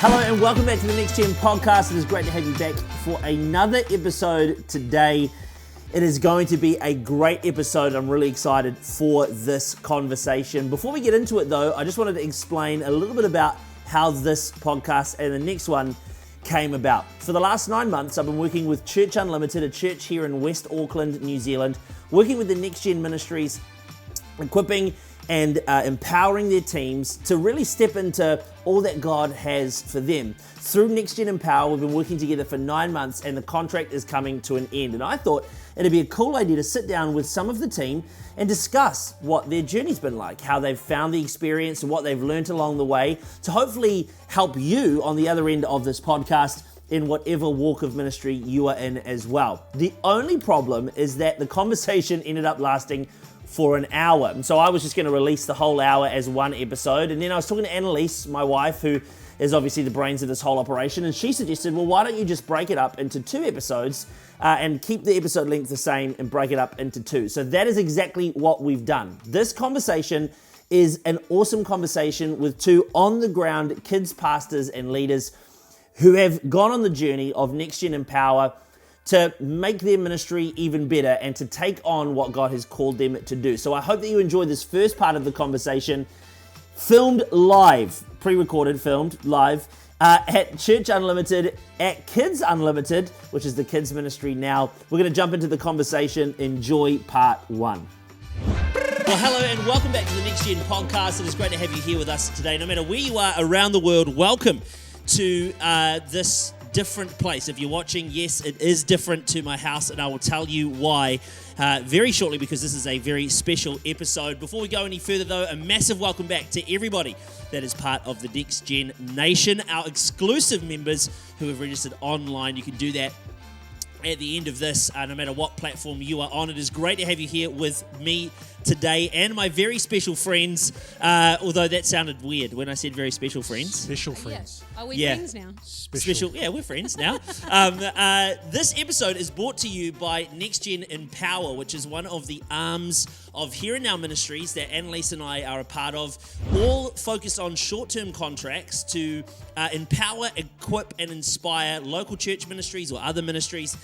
Hello and welcome back to the Next Gen podcast. It is great to have you back for another episode today. It is going to be a great episode. I'm really excited for this conversation. Before we get into it though, I just wanted to explain a little bit about how this podcast and the next one came about. For the last 9 months, I've been working with Church Unlimited, a church here in West Auckland, New Zealand, working with the NextGen Ministries, equipping and empowering their teams to really step into all that God has for them. Through NextGen Empower, we've been working together for 9 months and the contract is coming to an end. And I thought it'd be a cool idea to sit down with some of the team and discuss what their journey's been like, how they've found the experience and what they've learned along the way to hopefully help you on the other end of this podcast in whatever walk of ministry you are in as well. The only problem is that the conversation ended up lasting for an hour. And so I was just going to release the whole hour as one episode. And then I was talking to Annaliese, my wife, who is obviously the brains of this whole operation. And she suggested, well, why don't you just break it up into 2 episodes and keep the episode length the same and break it up into 2. So that is exactly what we've done. This conversation is an awesome conversation with 2 on-the-ground kids, pastors, and leaders who have gone on the journey of NextGen Empower to make their ministry even better and to take on what God has called them to do. So I hope that you enjoy this first part of the conversation, filmed live, pre-recorded, filmed live at Church Unlimited, at Kids Unlimited, which is the Kids Ministry now. We're going to jump into the conversation. Enjoy part 1. Well, hello and welcome back to the Next Gen podcast. It is great to have you here with us today. No matter where you are around the world, welcome to this different place. If you're watching, yes, it is different to my house, and I will tell you why very shortly, because this is a very special episode. Before we go any further though, a massive welcome back to everybody that is part of the Next Gen Nation, our exclusive members who have registered online. You can do that at the end of this, no matter what platform you are on. It is great to have you here with me today and my very special friends, although that sounded weird when I said very special friends. Special friends. Yeah. Are we friends now? Special. Yeah, we're friends now. This episode is brought to you by NextGen Empower, which is one of the arms of Here and Now Ministries that Annaliese and I are a part of, all focused on short-term contracts to empower, equip, and inspire local church ministries or other ministries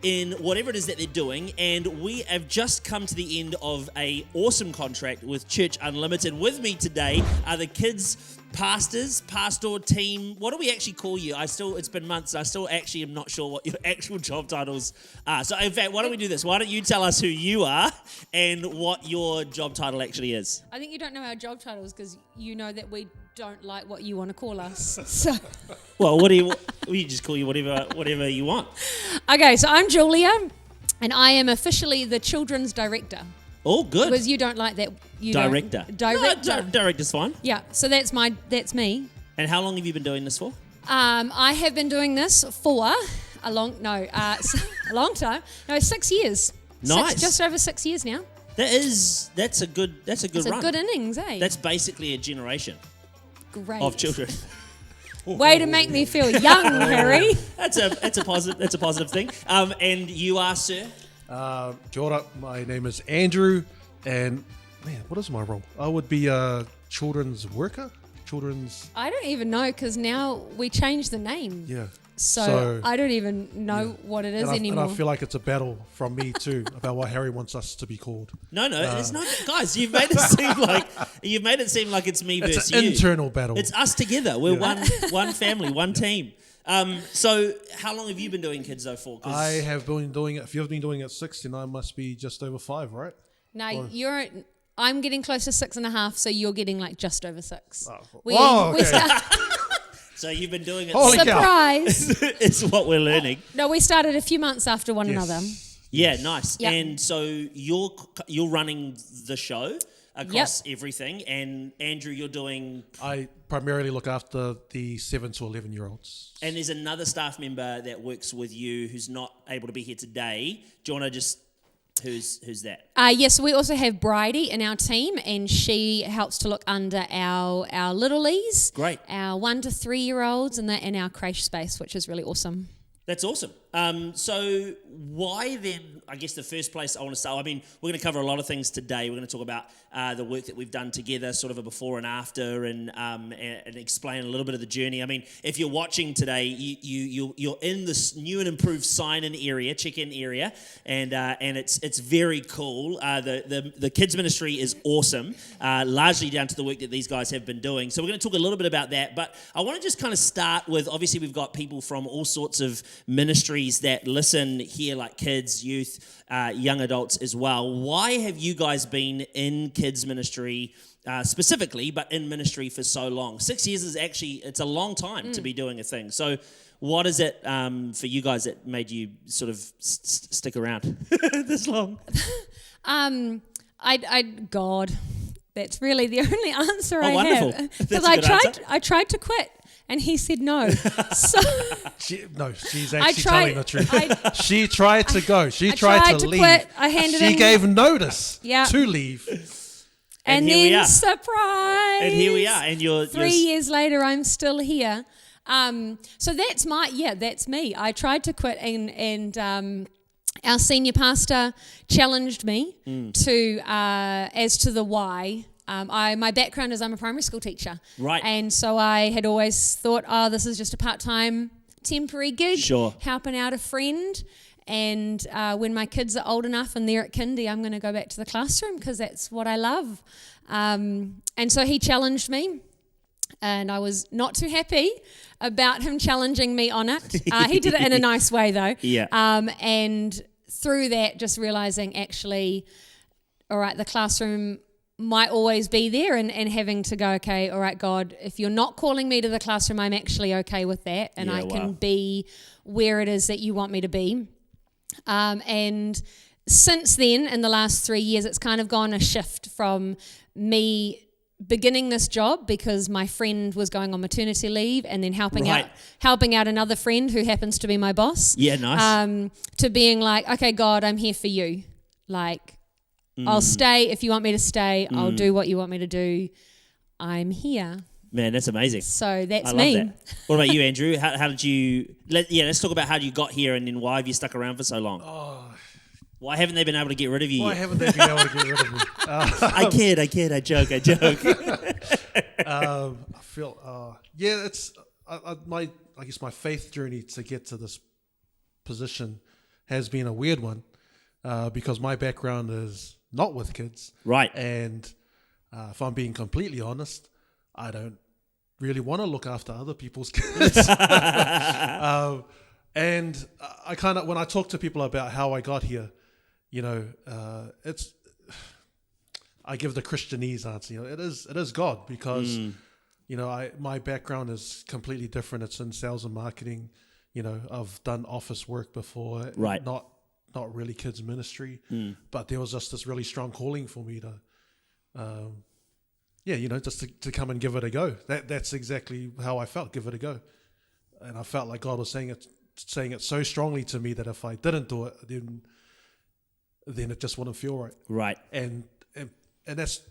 in whatever it is that they're doing. And we have just come to the end of an awesome contract with Church Unlimited. With me today are the kids pastors, pastor team. What do we actually call you? It's been months. I still actually am not sure what your actual job titles are. So in fact, why don't we do this? Why don't you tell us who you are and what your job title actually is? I think you don't know our job titles because you know that we don't like what you want to call us. So, well, we just call you whatever you want. Okay, so I'm Julia, and I am officially the children's director. Oh, good. Because you don't like that. Director. Director. No, director's fine. Yeah, so that's me. And how long have you been doing this for? I have been doing this for a long time. No, 6 years. Nice. Just over 6 years now. That's a good run. It's a good innings, eh? That's basically a generation. Great. Of children. Way to make me feel young, Harry. That's a positive thing. And you are, sir? Jordan, my name is Andrew, and man, what is my role? I would be a children's worker. I don't even know because now we changed the name. Yeah. So I don't even know what it is anymore. And I feel like it's a battle from me too about what Harry wants us to be called. No, it's not. Guys, you've made it seem like it's me versus you. It's an internal battle. It's us together. We're one family, one team. So how long have you been doing kids though for? I have been doing it. If you've been doing it 6, then I must be just over 5, right? No, I'm getting close to 6.5, so you're getting like just over 6. Okay. So you've been doing it. Holy Surprise! It's what we're learning. No, we started a few months after one another. Yeah, nice. Yep. And so you're running the show across everything, and Andrew, you're doing. I primarily look after the 7 to 11-year-olds. And there's another staff member that works with you who's not able to be here today. Do you want to just? Who's that? Yes, we also have Bridie in our team, and she helps to look under our littlies. Great. Our 1 to 3 year olds, and our creche space, which is really awesome. That's awesome. So why then, I guess the first place I want to start, I mean, we're going to cover a lot of things today. We're going to talk about the work that we've done together, sort of a before and after, and explain a little bit of the journey. I mean, if you're watching today, you're in this new and improved sign-in area, check-in area, and it's very cool. The Kids Ministry is awesome, largely down to the work that these guys have been doing. So we're going to talk a little bit about that, but I want to just kind of start with, obviously we've got people from all sorts of ministries that listen here, like kids, youth, young adults as well. Why have you guys been in kids ministry specifically, but in ministry for so long? 6 years is actually, it's a long time to be doing a thing. So what is it for you guys that made you sort of stick around this long? God, that's really the only answer I wonderful. have. That's Because a good answer. I tried to quit. And he said no. So She's actually telling the truth. She tried to go. She I tried to leave. quit. I handed in. She gave notice Yeah. to leave. And here we then are. surprise. And here we are. And you're 3 years later, I'm still here. So that's me. I tried to quit, and our senior pastor challenged me to as to the why. My background is I'm a primary school teacher. Right. And so I had always thought, this is just a part-time temporary gig, helping out a friend. And when my kids are old enough and they're at kindy, I'm going to go back to the classroom because that's what I love. And so he challenged me. And I was not too happy about him challenging me on it. He did it in a nice way, though. Yeah. And through that, just realizing actually, all right, the classroom might always be there, and having to go, okay, all right, God, if you're not calling me to the classroom, I'm actually okay with that, and I can be where it is that you want me to be. And since then, in the last 3 years, it's kind of gone a shift from me beginning this job because my friend was going on maternity leave, and then helping out another friend who happens to be my boss. Yeah, nice. To being like, okay, God, I'm here for you. Like, I'll stay if you want me to stay. I'll do what you want me to do. I'm here. Man, that's amazing. So that's I me. love that. What about you, Andrew? How did you... let's talk about how you got here, and then why have you stuck around for so long? Why haven't they been able to get rid of you Why yet? haven't they been able to get rid of me? I kid. I joke. I feel, it's I guess my faith journey to get to this position has been a weird one because my background is not with kids. Right. And if I'm being completely honest, I don't really want to look after other people's kids. And I kind of, when I talk to people about how I got here, I give the Christianese answer. It is God because, my background is completely different. It's in sales and marketing. I've done office work before. Right. Not really kids ministry, but there was just this really strong calling for me to, just to come and give it a go. That's exactly how I felt. Give it a go, and I felt like God was saying it so strongly to me that if I didn't do it, then it just wouldn't feel right. Right. And that's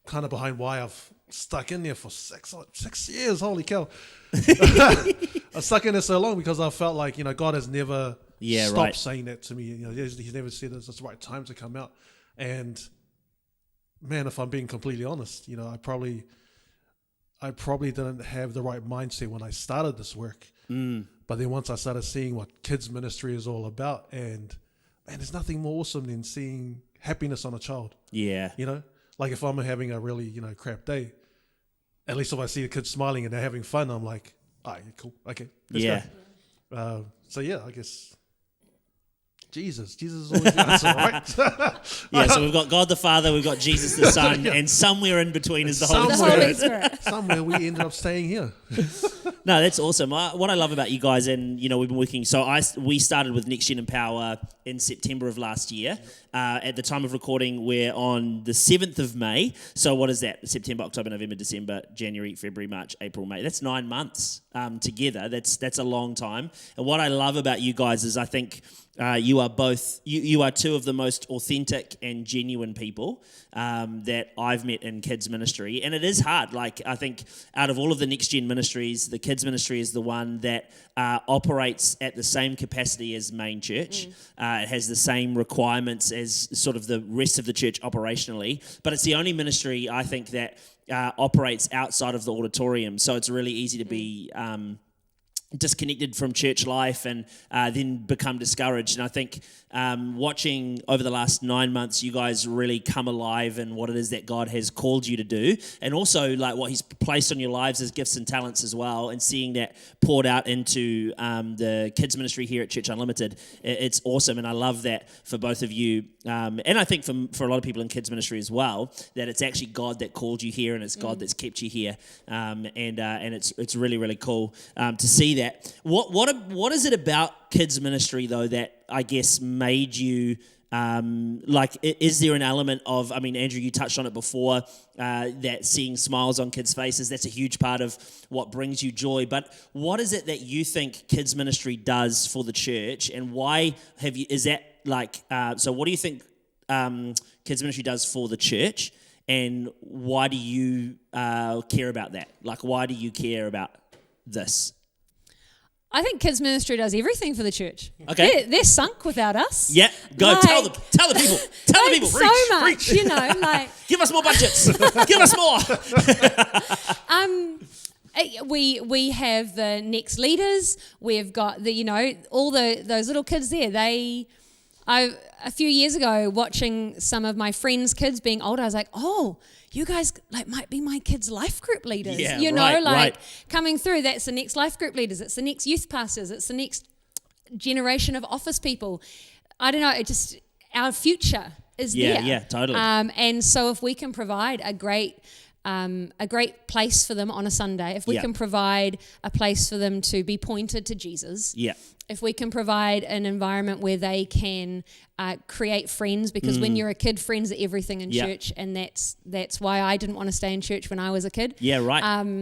kind of behind why I've stuck in there for 6 years. Holy cow! I stuck in there so long because I felt like God has never stopped saying that to me. He's never said it's the right time to come out. And man, if I'm being completely honest, I probably didn't have the right mindset when I started this work. But then once I started seeing what kids ministry is all about, and man, there's nothing more awesome than seeing happiness on a child. Yeah. Like if I'm having a really, crap day, at least if I see the kids smiling and they're having fun, I'm like, all right, cool. Okay. Let's go. I guess Jesus is always the answer, right? So we've got God the Father, we've got Jesus the Son, and somewhere in between is the Holy Holy Spirit. Spirit. Somewhere we ended up staying here. No, that's awesome. What I love about you guys, and we've been working. So we started with NextGen Empower in September of last year. At the time of recording, we're on the 7th of May. So what is that? September, October, November, December, January, February, March, April, May. That's 9 months together. That's a long time. And what I love about you guys is I think you are two of the most authentic and genuine people that I've met in kids ministry, and it is hard. Like I think out of all of the NextGen ministries, the kids ministry is the one that operates at the same capacity as main church. It has the same requirements as sort of the rest of the church operationally, but it's the only ministry, I think, that operates outside of the auditorium. So it's really easy to be disconnected from church life and then become discouraged. And I think watching over the last 9 months, you guys really come alive in what it is that God has called you to do, and also like what He's placed on your lives as gifts and talents as well, and seeing that poured out into the kids ministry here at Church Unlimited. It's awesome, and I love that for both of you, and I think for a lot of people in kids ministry as well, that it's actually God that called you here, and it's God that's kept you here, and it's really, really cool to see that. What is it about kids ministry though that I guess made you is there an element of, I mean, Andrew, you touched on it before, that seeing smiles on kids' faces, that's a huge part of what brings you joy, but what is it that you think kids ministry does for the church, and why is that so what do you think kids ministry does for the church, and why do you care about that? Like, why do you care about this? I think kids ministry does everything for the church. Okay, they're sunk without us. Yeah, go tell the people, like preach, so much, preach. you know, like give us more budgets, give us more. We have the Next leaders. We've got all those little kids there. A few years ago, watching some of my friends' kids being older, I was like, oh, you guys might be my kids' life group leaders. Right. Coming through, that's the next life group leaders. It's the next youth pastors. It's the next generation of office people. I don't know. It just, our future is there. Yeah, totally. And so if we can provide a great place for them on a Sunday, if we can provide a place for them to be pointed to Jesus, if we can provide an environment where they can create friends, because when you're a kid, friends are everything in church, and that's why I didn't want to stay in church when I was a kid. Yeah, right.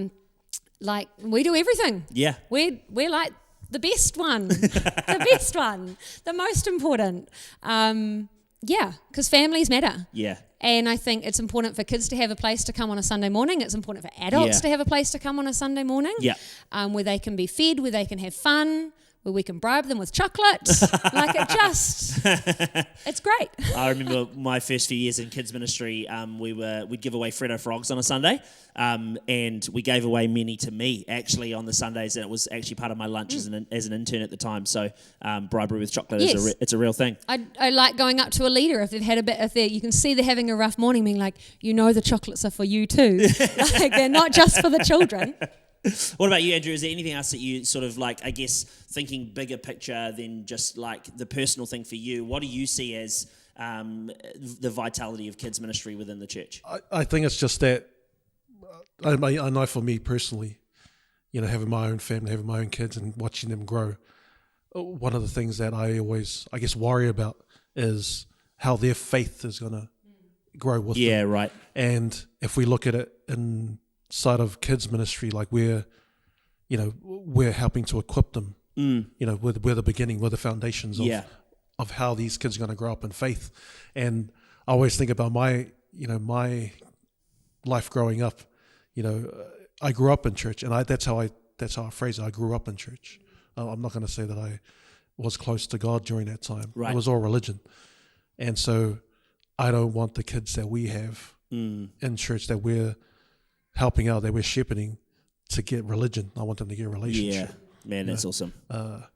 We do everything. Yeah. We're like the best one, the most important. Because families matter. Yeah. And I think it's important for kids to have a place to come on a Sunday morning. It's important for adults to have a place to come on a Sunday morning. Yeah. Where they can be fed, where they can have fun, where we can bribe them with chocolate. It's great. I remember my first few years in kids ministry, we'd give away Freddo frogs on a Sunday, and we gave away many to me actually on the Sundays, and it was actually part of my lunch as an intern at the time. So bribery with chocolate it's a real thing. I like going up to a leader if they've had a bit, you can see they're having a rough morning, being like, the chocolates are for you too. They're not just for the children. What about you, Andrew? Is there anything else that you sort of I guess, thinking bigger picture than just the personal thing for you? What do you see as the vitality of kids ministry within the church? I think it's just that, I know for me personally, having my own family, having my own kids and watching them grow, one of the things that I always, I guess, worry about is how their faith is going to grow with them. Yeah, right. And if we look at it inside of kids ministry, we're helping to equip them, we're the beginning, we're the foundations of how these kids are going to grow up in faith. And I always think about my life growing up. I grew up in church, and that's how I phrase it. I grew up in church. I'm not going to say that I was close to God during that time. Right. It was all religion. And so I don't want the kids that we have in church that we're helping out, that we're shepherding, to get religion. I want them to get a relationship. Yeah, man, that's awesome. The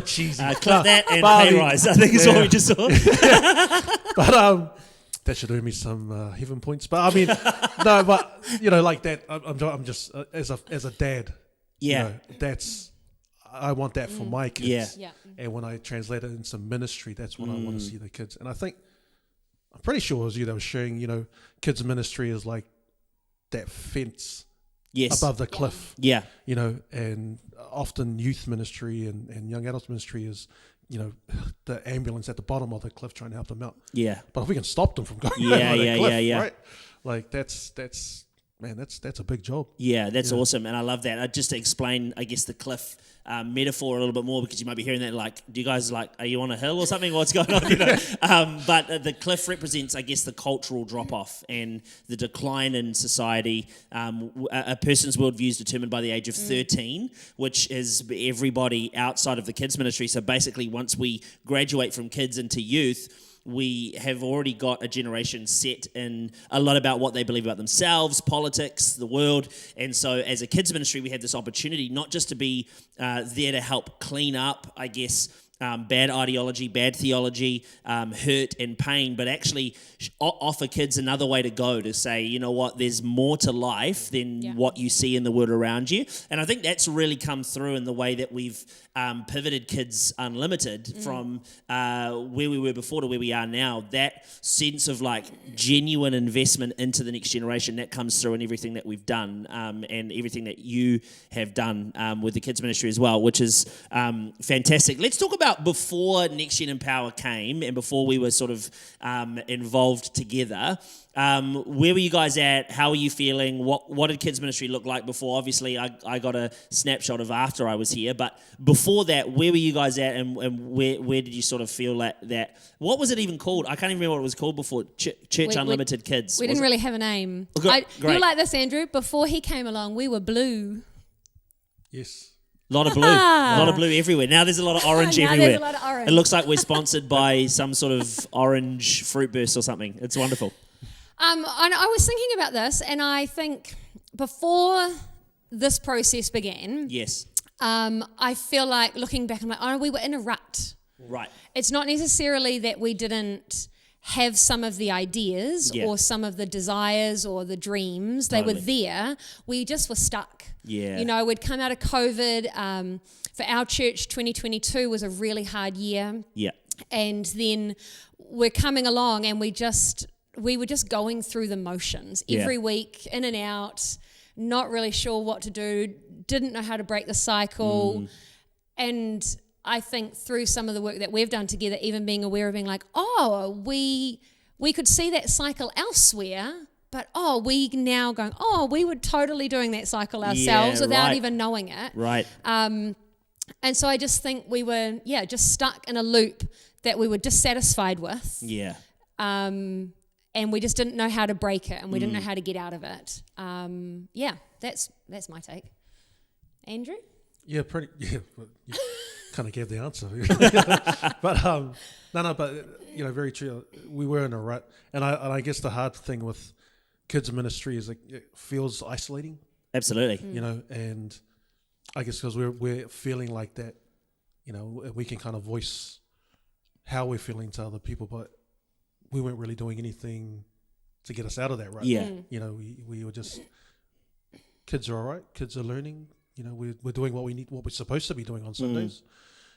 cheesy. Clip that and pay rise, I think is what we just saw. But that should earn me some heaven points. But I mean, no, but like that. I'm just as a dad. Yeah, I want that for my kids. Yeah. And when I translate it into ministry, that's what I want to see the kids. And I'm pretty sure it was you that was sharing. Kids ministry is like that fence. Yes. Above the cliff. Yeah. And often youth ministry and young adults ministry is, the ambulance at the bottom of the cliff trying to help them out. Yeah. But if we can stop them from going over the cliff, right? Like that's man, that's a big job. Yeah, that's awesome, and I love that. Just to explain, I guess, the cliff metaphor a little bit more, because you might be hearing that like, do you guys like, are you on a hill or something? What's going on? You know? But the cliff represents, I guess, the cultural drop-off and the decline in society. A person's worldview is determined by the age of 13, which is everybody outside of the kids ministry. So basically, once we graduate from kids into youth, we have already got a generation set in a lot about what they believe about themselves, politics, the world. And so as a kids ministry, we have this opportunity not just to be there to help clean up, I guess, bad ideology, bad theology, hurt and pain, but actually offer kids another way to go, to say, you know what, there's more to life than what you see in the world around you. And I think that's really come through in the way that we've pivoted Kids Unlimited from where we were before to where we are now. That sense of like genuine investment into the next generation, that comes through in everything that we've done, and everything that you have done with the kids ministry as well, which is fantastic. Let's talk about before NextGen Empower came and before we were sort of involved together. Where were you guys at? How are you feeling? What did kids ministry look like before? Obviously, I got a snapshot of after I was here, but before that, where were you guys at, and where did you sort of feel that? What was it even called? I can't even remember what it was called before. Church Unlimited Kids. We didn't really have a name. Great. You like this, Andrew? Before he came along, we were blue. Yes. A lot of blue. A lot of blue everywhere. Now there's a lot of orange everywhere. There's a lot of orange. It looks like we're sponsored by some sort of orange fruit burst or something. It's wonderful. I was thinking about this, and I think before this process began, Yes. I feel like looking back, I'm like, oh, we were in a rut. Right. It's not necessarily that we didn't have some of the ideas or some of the desires or the dreams. They were there. We just were stuck. Yeah. You know, we'd come out of COVID. For our church, 2022 was a really hard year. Yeah. And then we're coming along, and we were just going through the motions every week, in and out, not really sure what to do, didn't know how to break the cycle. And I think through some of the work that we've done together, even being aware of being like, oh, we could see that cycle elsewhere, but we now going, we were totally doing that cycle ourselves without even knowing it. Right. And so I just think we were, just stuck in a loop that we were dissatisfied with. Yeah. And we just didn't know how to break it, and we didn't know how to get out of it. That's my take. Andrew? Yeah, pretty. Yeah, but you kind of gave the answer. But but very true. We were in a rut, and I guess the hard thing with kids ministry is it feels isolating. Absolutely. And I guess because we're feeling like that, we can kind of voice how we're feeling to other people, but we weren't really doing anything to get us out of that rut. Yeah. We were just, kids are all right. Kids are learning. We're doing what we need, what we're supposed to be doing on Sundays.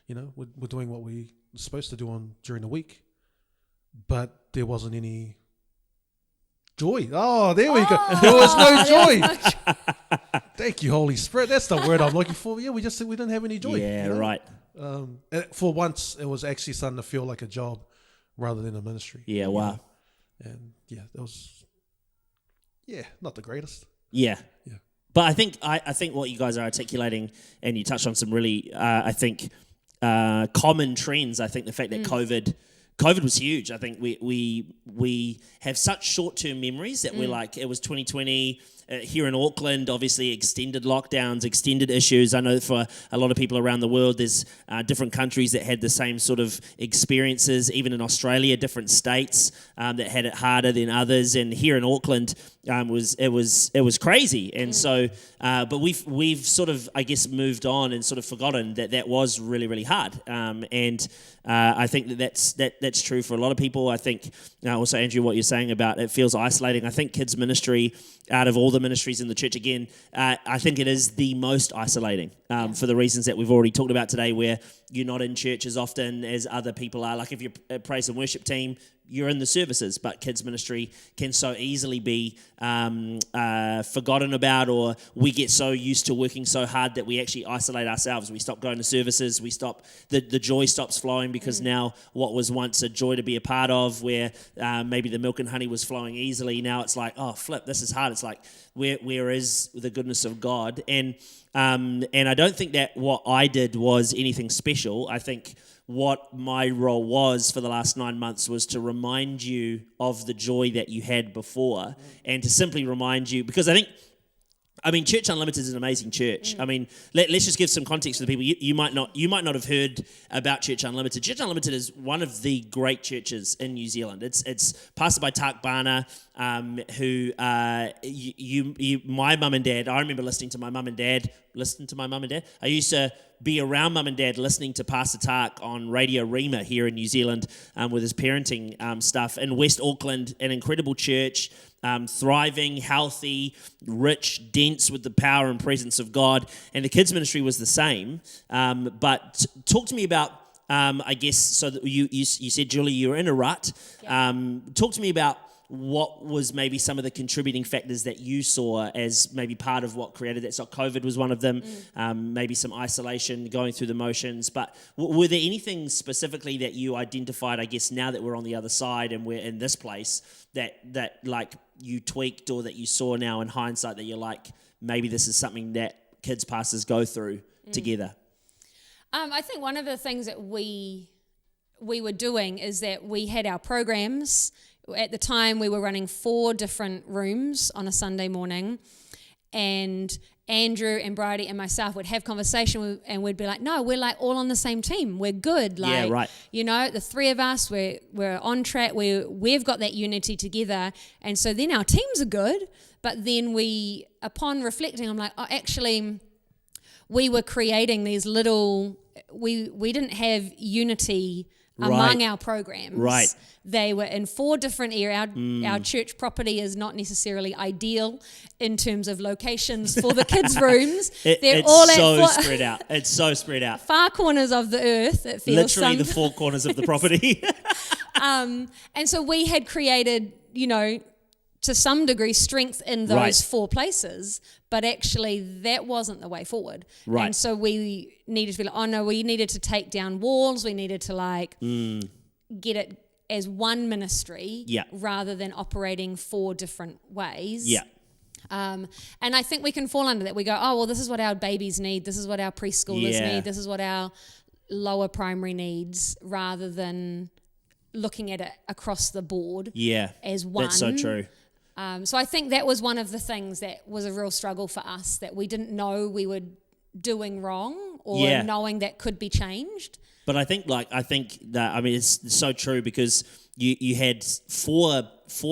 We're doing what we're supposed to do during the week, but there wasn't any joy. Oh, there we go. There was no joy. Thank you, Holy Spirit. That's the word I'm looking for. Yeah, we didn't have any joy. Yeah, right. And for once, it was actually starting to feel like a job rather than a ministry. Yeah, wow. And that was, not the greatest. Yeah. Yeah. But I think what you guys are articulating, and you touched on some really, common trends. I think the fact that COVID was huge. I think we have such short-term memories that we're like, it was 2020. Here in Auckland, obviously extended lockdowns, extended issues. I know for a lot of people around the world, there's different countries that had the same sort of experiences. Even in Australia, different states that had it harder than others. And here in Auckland, it was crazy. And so, but we've sort of, I guess, moved on and sort of forgotten that was really, really hard. I think that's true for a lot of people. I think also, Andrew, what you're saying about it feels isolating. I think kids ministry, out of all the ministries in the church, again, I think it is the most isolating for the reasons that we've already talked about today, where you're not in church as often as other people are. Like if you're a praise and worship team, you're in the services, but kids ministry can so easily be forgotten about, or we get so used to working so hard that we actually isolate ourselves. We stop going to services. We stop, the joy stops flowing because now what was once a joy to be a part of, where maybe the milk and honey was flowing easily, now it's like, oh, flip, this is hard. It's like, where is the goodness of God? And I don't think that what I did was anything special. I think what my role was for the last 9 months was to remind you of the joy that you had before, and to simply remind you, because I mean, Church Unlimited is an amazing church. I mean, let's just give some context to the people. You might not have heard about Church Unlimited. Church Unlimited is one of the great churches in New Zealand. It's pastored by Tak Bana, who my mum and dad. I remember listening to my mum and dad. I used to be around mum and dad listening to Pastor Tak on Radio Rima here in New Zealand with his parenting stuff. In West Auckland, an incredible church. Thriving, healthy, rich, dense with the power and presence of God. And the kids ministry was the same. But talk to me about, I guess, so that you said, Julie, you were in a rut. Talk to me about what was maybe some of the contributing factors that you saw as maybe part of what created that. So COVID was one of them, maybe some isolation, going through the motions. But were there anything specifically that you identified, I guess, now that we're on the other side and we're in this place, that like you tweaked, or that you saw now in hindsight that you're like, maybe this is something that kids pastors go through together? I think one of the things that we were doing is that we had our programs. At the time, we were running 4 different rooms on a Sunday morning, and Andrew and Bridie and myself would have conversation, and we'd be like, no, we're like all on the same team. We're good. Like, yeah, right. You know, the 3 of us, we're on track. We've got that unity together. And so then our teams are good. But then upon reflecting, I'm like, oh, actually, we were creating these little, we didn't have unity among our programs. Right. They were in 4 different areas. Our church property is not necessarily ideal in terms of locations for the kids' rooms. It's all so spread out. It's so spread out. Far corners of the earth, it feels. Literally the 4 corners of the property. And so we had created, to some degree, strength in those 4 places, but actually that wasn't the way forward. Right. And so we needed to be like, oh no, we needed to take down walls. We needed to get it as one ministry rather than operating 4 different ways. Yeah. And I think we can fall under that. We go, oh, well, this is what our babies need. This is what our preschoolers need. This is what our lower primary needs, rather than looking at it across the board as one. That's so true. So I think that was one of the things that was a real struggle for us, that we didn't know we were doing wrong, or knowing that could be changed. But I think that, I mean, it's so true, because you had four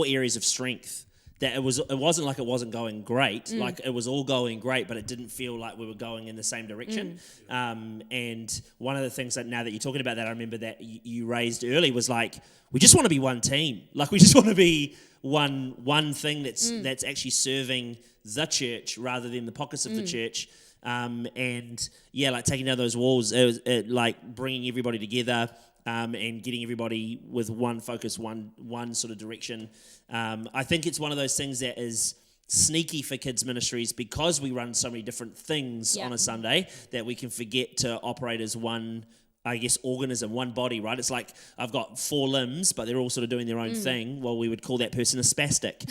areas of strength. That it wasn't like it wasn't going great. Like it was all going great, but it didn't feel like we were going in the same direction. And one of the things that, now that you're talking about that, I remember that you raised early was like, we just want to be one team. Like we just want to be one thing that's actually serving the church rather than the pockets of the church. And like taking down those walls, it like bringing everybody together. And getting everybody with one focus, one sort of direction. I think it's one of those things that is sneaky for kids ministries, because we run so many different things on a Sunday, that we can forget to operate as one, I guess, organism, one body, right? It's like I've got 4 limbs, but they're all sort of doing their own thing. Well, we would call that person a spastic.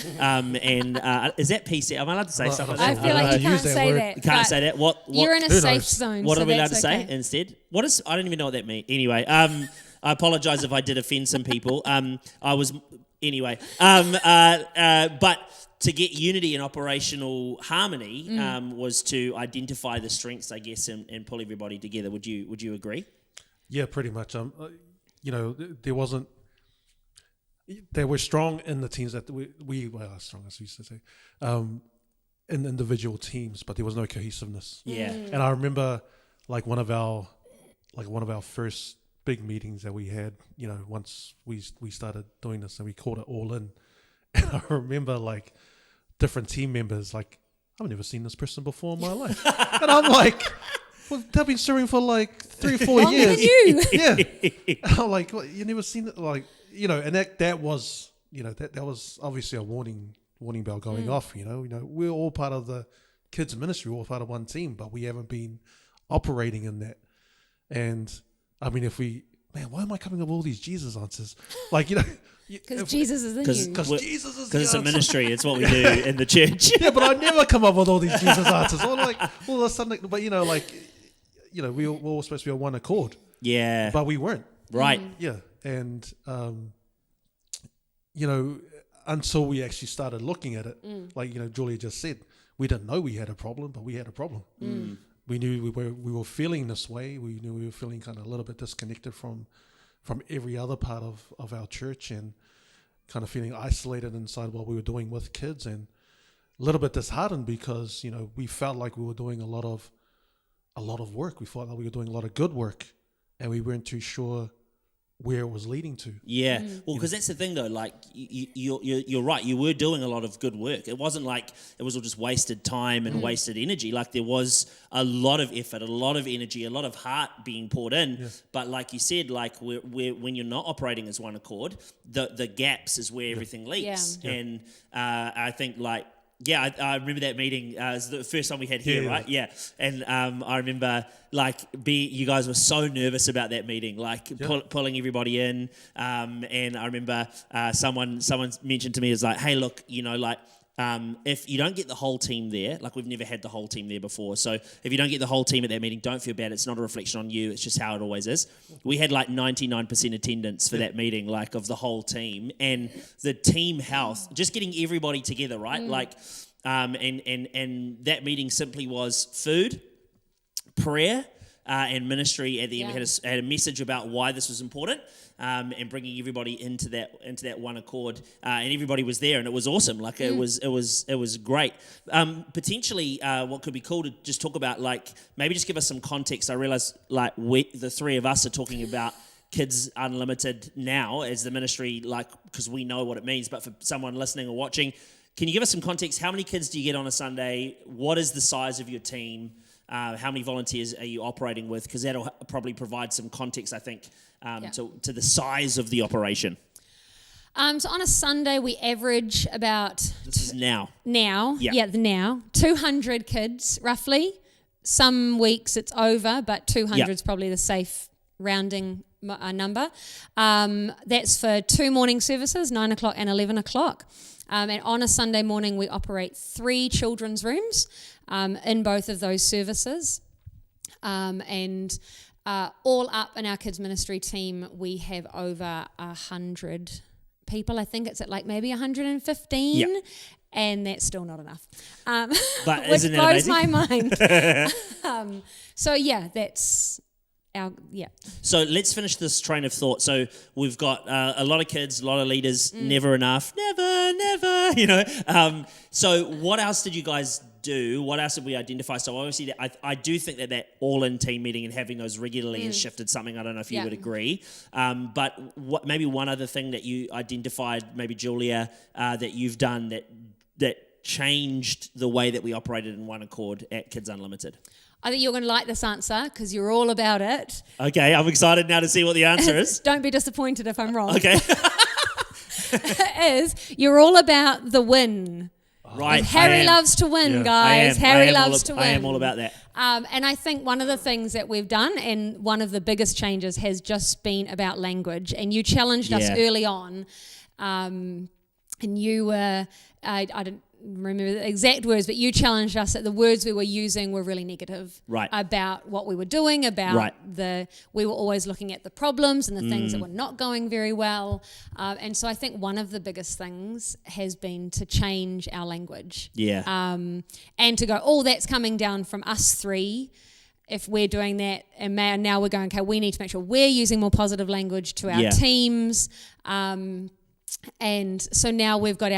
Is that PC? Am I allowed to say something like that? I feel like you can't say that. You can't say that. What? You're in a safe zone. What so are we allowed to okay. say instead? I don't even know what that means. Anyway, I apologise if I did offend some people. But to get unity and operational harmony was to identify the strengths, I guess, and pull everybody together. Would you agree? Yeah, pretty much. There wasn't. They were strong in the teams that we were strong, as we used to say, in individual teams, but there was no cohesiveness. Yeah, and I remember like one of our first big meetings that we had, once we started doing this, and we called it All In. And I remember like different team members like, I've never seen this person before in my life. And I'm like, Well, they've been serving for like 3 or 4 Longer years. than you. Yeah. I'm like, what, you never seen it? Like, and that was, that was obviously a warning bell going off, we're all part of the kids ministry, we're all part of one team, but we haven't been operating in that. And I mean, why am I coming up with all these Jesus answers? Like, Because Jesus is in you. Because Jesus is the Because it's a answer. ministry. It's what we do in the church. Yeah, but I never come up with all these Jesus answers. Or like all of a sudden, but we were all supposed to be on one accord. Yeah. But we weren't. Right. Yeah, and until we actually started looking at it, like Julia just said, we didn't know we had a problem, but we had a problem. We knew we were feeling this way. We knew we were feeling kind of a little bit disconnected from every other part of our church, and kind of feeling isolated inside what we were doing with kids, and a little bit disheartened because we felt like we were doing a lot of work. We felt like we were doing a lot of good work, and we weren't too sure where it was leading to. Yeah, well, because that's the thing though. Like you're right. You were doing a lot of good work. It wasn't like it was all just wasted time and wasted energy. Like there was a lot of effort, a lot of energy, a lot of heart being poured in. Yeah. But like you said, like when you're not operating as one accord, the gaps is where everything leaks. Yeah. And I think like. Yeah, I remember that meeting. It was the first time we had here, right? Yeah, and I remember you guys were so nervous about that meeting, like pulling everybody in. And I remember someone mentioned to me, is like, hey, look, if you don't get the whole team there, like we've never had the whole team there before, so if you don't get the whole team at that meeting, don't feel bad. It's not a reflection on you. It's just how it always is. We had like 99% attendance for that meeting, like of the whole team, and the team health, just getting everybody together, right? Like, and that meeting simply was food, prayer, and ministry at the end. We had a message about why this was important, and bringing everybody into that one accord, and everybody was there, and it was awesome. Like it was great. Potentially, what could be cool to just talk about, like maybe just give us some context. I realize like the three of us are talking about Kids Unlimited now as the ministry, like because we know what it means. But for someone listening or watching, can you give us some context? How many kids do you get on a Sunday? What is the size of your team? How many volunteers are you operating with? Because that'll probably provide some context, I think, to the size of the operation. So on a Sunday, we average about... This is now. Now. Yeah. Yeah, the now. 200 kids, roughly. Some weeks it's over, but 200 is probably the safe rounding number. That's for 2 morning services, 9 o'clock and 11 o'clock. And on a Sunday morning, we operate 3 children's rooms in both of those services. And all up in our kids ministry team, we have over 100 people. I think it's at like maybe 115. Yeah. And that's still not enough. But which isn't it blows amazing? my mind. So yeah, that's... So let's finish this train of thought. So we've got a lot of kids, a lot of leaders, never enough, never, so what else did you guys do? What else did we identify? So obviously I do think that all-in team meeting and having those regularly has shifted something. I don't know if you would agree. But maybe one other thing that you identified, maybe Julia, that you've done that changed the way that we operated in one accord at Kids Unlimited. I think you're going to like this answer because you're all about it. Okay, I'm excited now to see what the answer is. Don't be disappointed if I'm wrong. Okay. You're all about the win. Right. And Harry loves to win, guys. Harry loves to win. I am all about that. And I think one of the things that we've done, and one of the biggest changes, has just been about language. And you challenged us early on, and you were, I don't remember the exact words, but you challenged us that the words we were using were really negative about what we were doing, about we were always looking at the problems and the things that were not going very well. And so I think one of the biggest things has been to change our language. Yeah. And to go, that's coming down from us 3. If we're doing that, and now we're going, okay, we need to make sure we're using more positive language to our teams. And so now we've got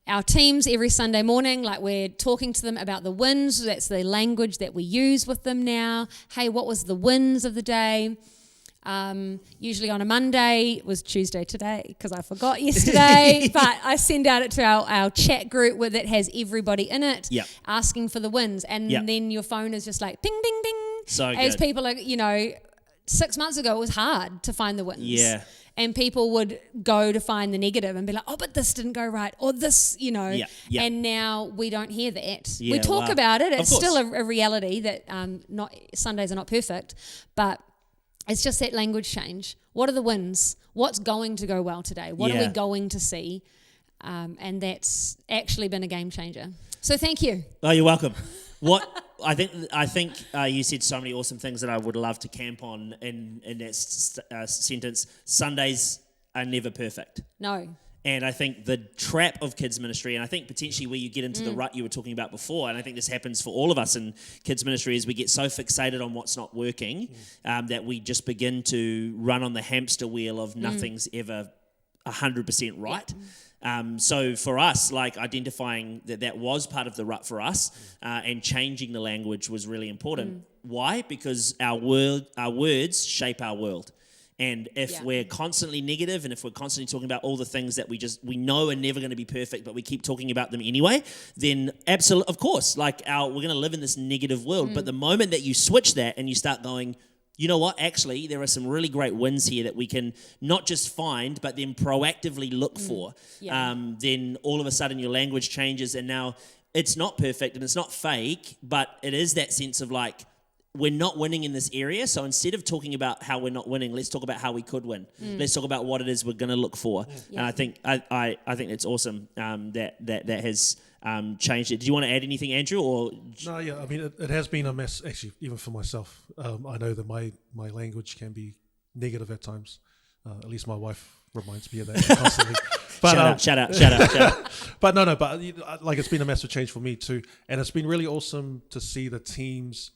our teams every Sunday morning, like we're talking to them about the wins. That's the language that we use with them now. Hey, what was the wins of the day? Usually on a Monday, it was Tuesday today because I forgot yesterday, but I send out it to our chat group that has everybody in it asking for the wins. And then your phone is just like ping, ping, ping. So as good. people are, 6 months ago it was hard to find the wins. Yeah. And people would go to find the negative and be like, oh, but this didn't go right, or this, Yeah. And now we don't hear that. Yeah, we talk wow. about it. Of It's course. still a reality that not Sundays are not perfect, but it's just that language change. What are the wins? What's going to go well today? What are we going to see? And that's actually been a game changer. So thank you. Oh, you're welcome. What I think you said so many awesome things that I would love to camp on in that sentence. Sundays are never perfect. No. And I think the trap of kids ministry, and I think potentially where you get into the rut you were talking about before, and I think this happens for all of us in kids ministry, is we get so fixated on what's not working that we just begin to run on the hamster wheel of nothing's ever 100% right. So for us, like identifying that was part of the rut for us, and changing the language was really important. Why? Because our words shape our world. And if we're constantly negative, and if we're constantly talking about all the things that we know are never going to be perfect, but we keep talking about them anyway, then absolutely, of course, we're going to live in this negative world. But the moment that you switch that and you start going, you know what, actually, there are some really great wins here that we can not just find, but then proactively look for, then all of a sudden your language changes, and now it's not perfect and it's not fake, but it is that sense of like, we're not winning in this area, so instead of talking about how we're not winning, let's talk about how we could win. Let's talk about what it is we're going to look for. And I think I think it's awesome that has changed it. Do you want to add anything, Andrew? Or No, yeah. I mean, it has been a mess, actually, even for myself. I know that my language can be negative at times. At least my wife reminds me of that constantly. But, shout out. But no, but like it's been a massive change for me too, and it's been really awesome to see the teams.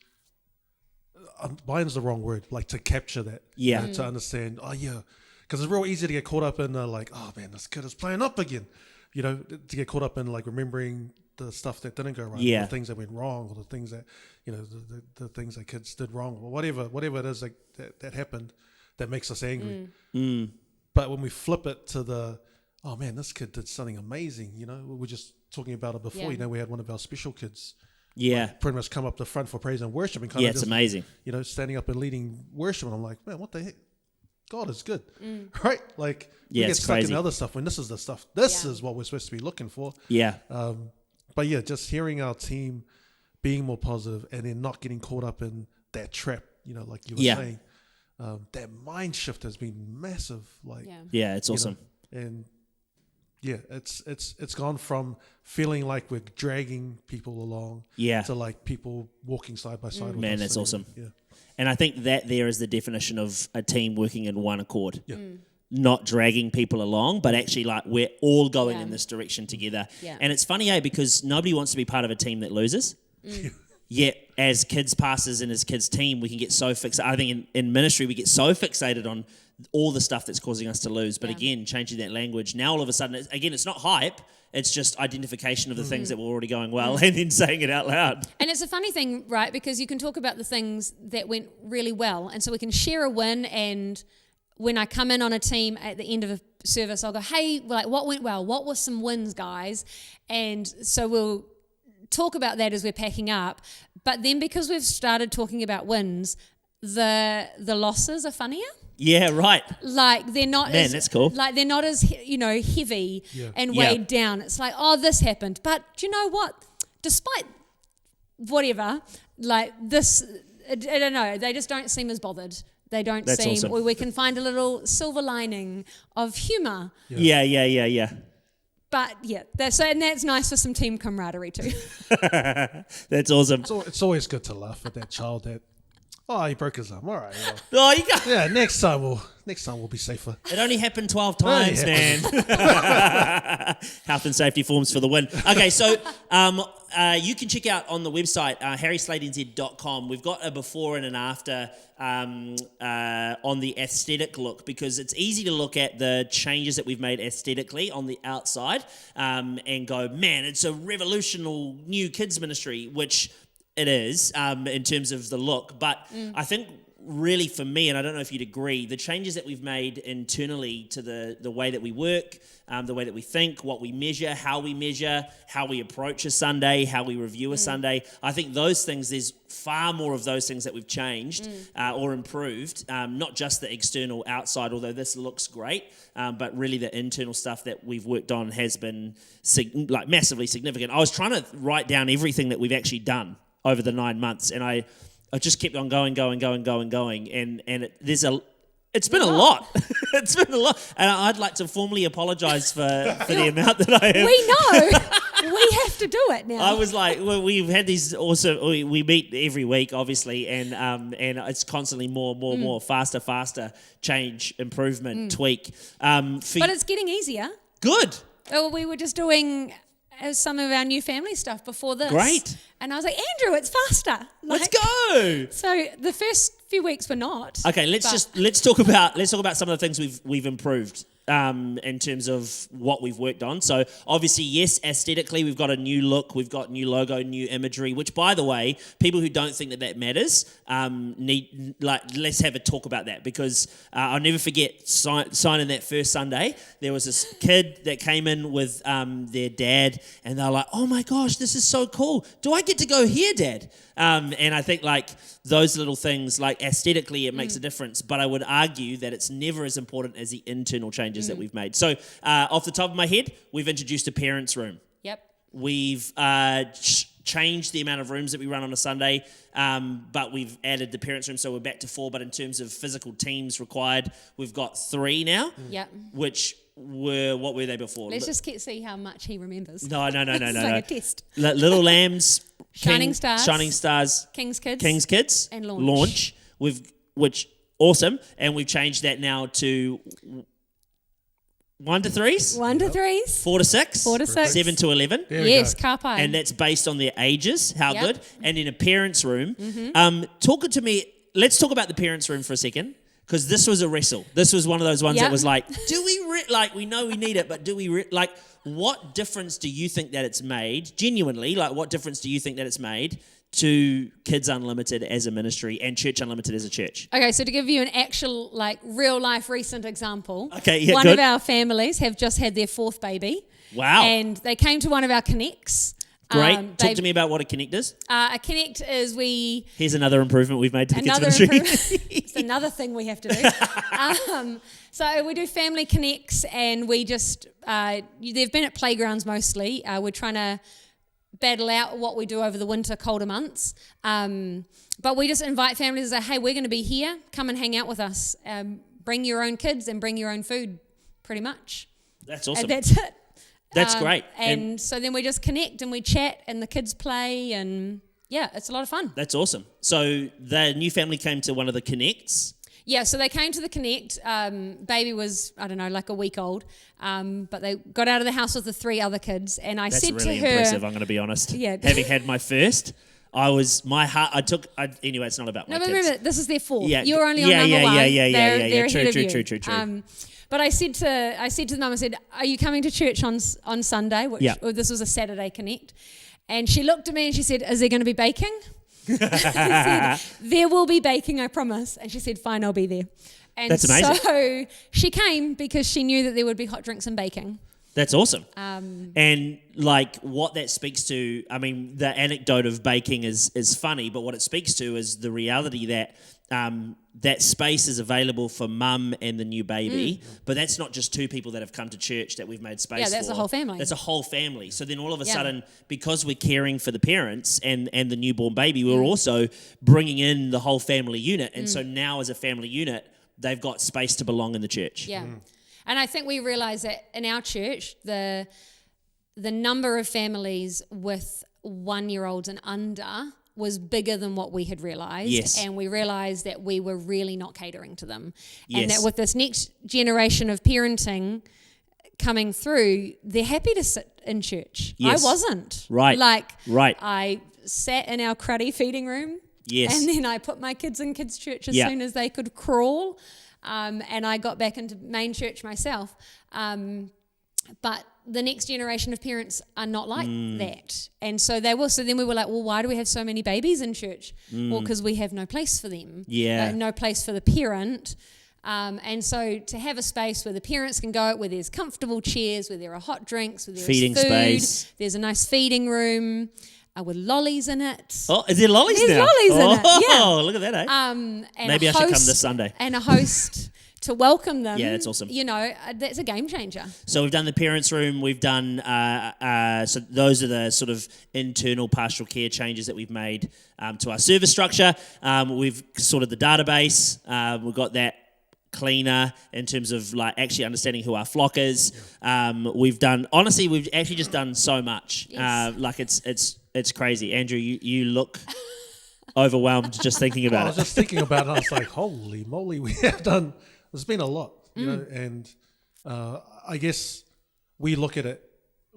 Buying's the wrong word, like to capture that, to understand. Oh yeah, because it's real easy to get caught up in like, oh man, this kid is playing up again, to get caught up in like remembering the stuff that didn't go right, or the things that went wrong, or the things that the things that kids did wrong, or whatever it is that happened that makes us angry. But when we flip it to the, oh man, this kid did something amazing, we were just talking about it before. We had one of our special kids. Pretty much come up the front for praise and worship, and kind of it's amazing. Standing up and leading worship, and I'm like, man, what the heck? God is good, right? Like we get stuck in other stuff when this is the stuff. This is what we're supposed to be looking for. But just hearing our team being more positive, and then not getting caught up in that trap. Like you were saying, that mind shift has been massive. Like it's awesome. And it's gone from feeling like we're dragging people along to like people walking side by side with us. Man, that's awesome. And I think that there is the definition of a team working in one accord. Not dragging people along, but actually like we're all going in this direction together. And it's funny, because nobody wants to be part of a team that loses. Yet as kids pastors and as kids team, we can get so fixated. I think in ministry, we get so fixated on all the stuff that's causing us to lose. But again, changing that language, now all of a sudden, it's not hype. It's just identification of the things that were already going well and then saying it out loud. And it's a funny thing, right? Because you can talk about the things that went really well. And so we can share a win. And when I come in on a team at the end of a service, I'll go, hey, like what went well? What were some wins, guys? And so we'll talk about that as we're packing up. But then because we've started talking about wins, the losses are funnier. Yeah, right. Like they're not Man, as, that's cool. Like they're not as heavy and weighed down. It's like, oh, this happened. But do you know what? Despite whatever, like this, I don't know, they just don't seem as bothered. They don't seem, awesome. or we can find a little silver lining of humour. Yeah. But and that's nice for some team camaraderie too. That's awesome. It's always good to laugh at that child that, oh, he broke his arm. All right. Oh, you got. Yeah, next time we'll be safer. It only happened 12 times, man. Health and safety forms for the win. Okay, so you can check out on the website, harrysladenz.com. We've got a before and an after on the aesthetic look, because it's easy to look at the changes that we've made aesthetically on the outside and go, man, it's a revolutionary new kids ministry, which it is in terms of the look. But I think really for me, and I don't know if you'd agree, the changes that we've made internally to the way that we work, the way that we think, what we measure, how we approach a Sunday, how we review a Sunday, I think those things, there's far more of those things that we've changed or improved, not just the external outside, although this looks great, but really the internal stuff that we've worked on has been massively significant. I was trying to write down everything that we've actually done over the 9 months, and I just kept on going, and it's been a lot. It's been a lot, and I'd like to formally apologise for the amount that I have. We know. We have to do it now. I was like, well, we've had these also. We meet every week, obviously, and it's constantly more, faster, change, improvement, tweak. But it's getting easier. Good. Oh, we were just doing some of our new family stuff before this. Great. And I was like, Andrew, it's faster. Let's go. So the first few weeks were not. Okay, let's talk about some of the things we've improved in terms of what we've worked on. So obviously, yes, aesthetically, we've got a new look, we've got new logo, new imagery. Which, by the way, people who don't think that matters let's have a talk about that, because I'll never forget signing that first Sunday. There was this kid that came in with their dad, and they're like, "Oh my gosh, this is so cool! Do I get to go here, Dad?" And I think those little things, aesthetically, it makes a difference. But I would argue that it's never as important as the internal changes that we've made. So off the top of my head, we've introduced a parents' room. Yep. We've changed the amount of rooms that we run on a Sunday, but we've added the parents' room, so we're back to 4. But in terms of physical teams required, we've got 3 now. Yep. Which what were they before? Let's just see how much he remembers. No. It's like a test. Little Lambs, Shining Stars, King's Kids, Kids, and Launch. Which awesome, and we've changed that now to 1 to 3s, 1 to 3s, 4 to 6, 4 to 6, 7 to 11. Yes, Kapai. And that's based on their ages. How good? And in a parents' room, talk to me. Let's talk about the parents' room for a second. Because this was a wrestle. This was one of those ones that was like, do we, we know we need it, but do we, what difference do you think that it's made, genuinely, what difference do you think that it's made to Kids Unlimited as a ministry and Church Unlimited as a church? Okay, so to give you an actual, real life recent example, one of our families have just had their 4th baby. Wow. And they came to one of our connects. Great. Talk to me about what a connect is. A connect is Here's another improvement we've made to the Kids Ministry. It's another thing we have to do. So we do family connects, and we just, they've been at playgrounds mostly. We're trying to battle out what we do over the winter, colder months. But we just invite families and say, hey, we're going to be here. Come and hang out with us. Bring your own kids and bring your own food, pretty much. That's awesome. And that's it. That's great. And so then we just connect and we chat and the kids play, and it's a lot of fun. That's awesome. So the new family came to one of the connects. Yeah, so they came to the connect. Baby was, I don't know, a week old. But they got out of the house with the 3 other kids. And I said to her... That's really impressive, I'm going to be honest. Yeah. Having had my first... anyway, it's not about my kids. No, but remember, this is their 4th. Yeah. You're only on number 1. They're True. But I said to the mum, I said, are you coming to church on Sunday? This was a Saturday connect. And she looked at me and she said, is there going to be baking? I said, there will be baking, I promise. And she said, fine, I'll be there. And that's amazing. So she came because she knew that there would be hot drinks and baking. That's awesome. And what that speaks to, the anecdote of baking is funny, but what it speaks to is the reality that that space is available for mum and the new baby, but that's not just 2 people that have come to church that we've made space for. Yeah, that's a whole family. That's a whole family. So then all of a sudden, because we're caring for the parents and the newborn baby, we're also bringing in the whole family unit. And so now as a family unit, they've got space to belong in the church. Yeah. And I think we realise that in our church, the number of families with 1-year-olds and under was bigger than what we had realised. Yes. And we realised that we were really not catering to them. Yes. And that with this next generation of parenting coming through, they're happy to sit in church. Yes. I wasn't. Right. I sat in our cruddy feeding room. Yes. And then I put my kids in kids' church as soon as they could crawl. And I got back into main church myself. But the next generation of parents are not like that. And so they will. So then we were like, well, why do we have so many babies in church? Well, because we have no place for them. Yeah. No place for the parent. And so to have a space where the parents can go, where there's comfortable chairs, where there are hot drinks, where there Feeding is food, space. there's a nice feeding room with lollies in it. Oh, is there lollies There's now? lollies in it, yeah. Oh, look at that, eh? And Maybe I should come this Sunday. And a host to welcome them. Yeah, that's awesome. You know, that's a game changer. So we've done the parents' room. We've done, so those are the sort of internal pastoral care changes that we've made to our service structure. We've sorted the database. We've got that cleaner in terms of like actually understanding who our flock is. We've actually just done so much. Yes. Like it's crazy. Andrew, you look overwhelmed just thinking about it. I was just thinking about it. I was like, holy moly, we have done. There's been a lot, you know, and I guess we look at it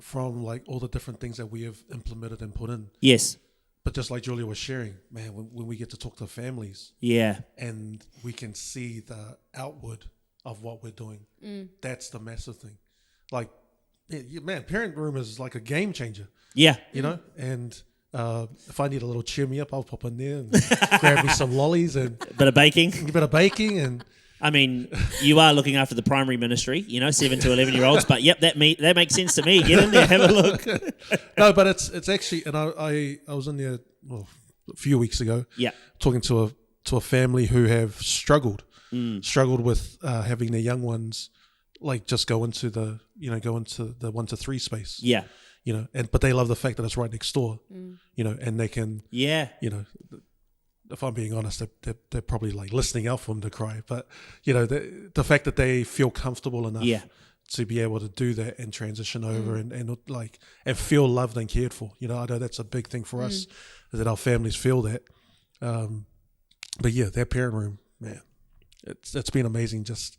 from like all the different things that we have implemented and put in. Yes. But just like Julia was sharing, man, when we get to talk to families, Yeah. and we can see the outward of what we're doing, that's the massive thing. Like, man, parent room is like a game changer. Yeah. You know, and if I need a little cheer me up, I'll pop in there and grab me some lollies and Bit of baking. a bit of baking. And I mean, you are looking after the primary ministry, you know, 7 to 11-year-olds. But yep, that makes sense to me. Get in there, have a look. no, but it's actually, and I was in there a few weeks ago, talking to a family who have struggled with having their young ones like just go into the 1 to 3 space. Yeah. You know, but they love the fact that it's right next door. You know, and they can. Yeah. You know, if I'm being honest, they're probably like listening out for them to cry. But you know, the fact that they feel comfortable enough to be able to do that and transition over and feel loved and cared for. You know, I know that's a big thing for us, is that our families feel that. But yeah, that parent room, man, it's been amazing. Just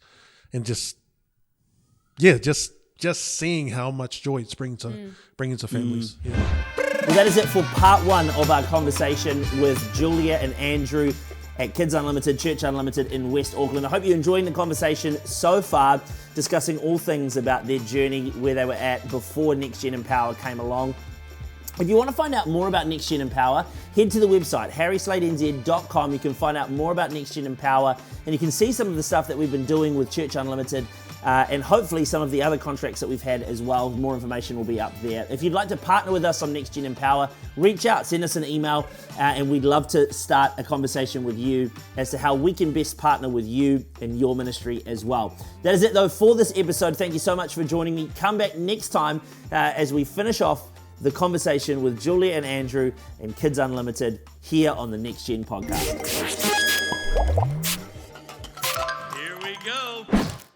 seeing how much joy it's bringing to families. Yeah. Well, that is it for part 1 of our conversation with Julia and Andrew at Kids Unlimited, Church Unlimited in West Auckland. I hope you're enjoying the conversation so far, discussing all things about their journey, where they were at before NextGen Empower came along. If you want to find out more about NextGen Empower, head to the website, harrysladenz.com. You can find out more about NextGen Empower, and you can see some of the stuff that we've been doing with Church Unlimited, and hopefully some of the other contracts that we've had as well. More information will be up there. If you'd like to partner with us on NextGen Empower, reach out, send us an email, and we'd love to start a conversation with you as to how we can best partner with you and your ministry as well. That is it though for this episode. Thank you so much for joining me. Come back next time as we finish off the conversation with Julia and Andrew and Kids Unlimited here on the Next Gen podcast.